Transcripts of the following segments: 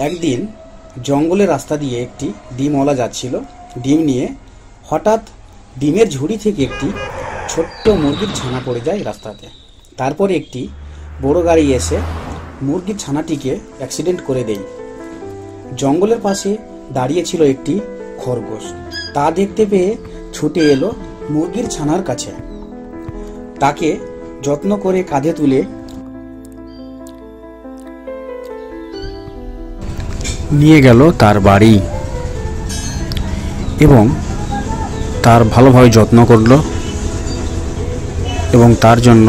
একদিন জঙ্গলের রাস্তা দিয়ে একটি ডিমওয়ালা যাচ্ছিল ডিম নিয়ে। হঠাৎ ডিমের ঝুড়ি থেকে একটি ছোট্ট মুরগির ছানা পড়ে যায় রাস্তাতে। তারপরে একটি বড় গাড়ি এসে মুরগির ছানাটিকে অ্যাক্সিডেন্ট করে দেয়। জঙ্গলের পাশে দাঁড়িয়ে ছিল একটি খরগোশ। তা দেখতে পেয়ে ছুটে এলো মুরগির ছানার কাছে। তাকে যত্ন করে কাঁধে তুলে নিয়ে গেল তার বাড়ি এবং তার ভালোভাবে যত্ন করলো এবং তার জন্য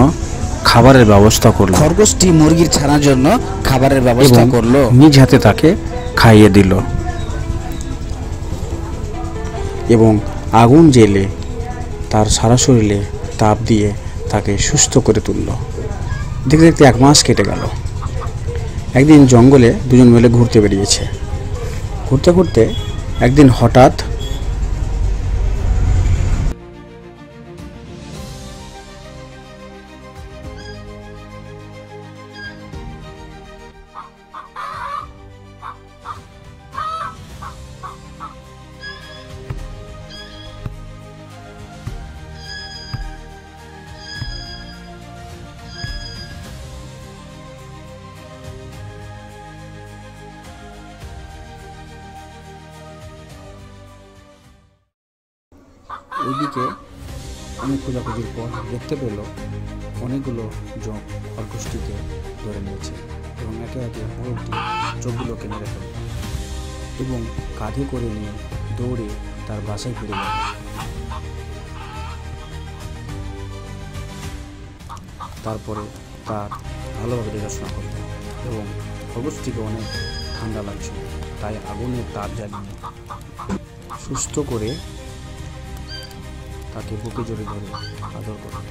খাবারের ব্যবস্থা করলো। খরগোশটি মুরগির ছানার জন্য খাবারের ব্যবস্থা করলো, নিজ হাতে তাকে খাইয়ে দিল এবং আগুন জ্বেলে তার সারা শরীরে তাপ দিয়ে তাকে সুস্থ করে তুলল। দেখতে দেখতে 1 মাস কেটে গেল। একদিন জঙ্গলে দুজন মিলে ঘুরতে বেরিয়েছে। ঘুরতে ঘুরতে একদিন হঠাৎ ওইদিকে অনেক খোঁজাখুঁজির পর দেখতে পেল অনেকগুলো জং খরগোশটিকে ধরে নিয়েছে এবং একে একে মোরগটি চোখগুলোকে মেরে ফেলল এবং কাঁধে করে নিয়ে দৌড়ে তার বাসায় ফিরে গেল। তারপরে তার ভালোভাবে দেখাশোনা করল এবং খরগোশটিকে অনেক ঠান্ডা লাগছিল, তাই আগুনের তাপ জ্বালিয়ে সুস্থ করে তাকে বুকে জড়িয়ে ধরে আদর করল।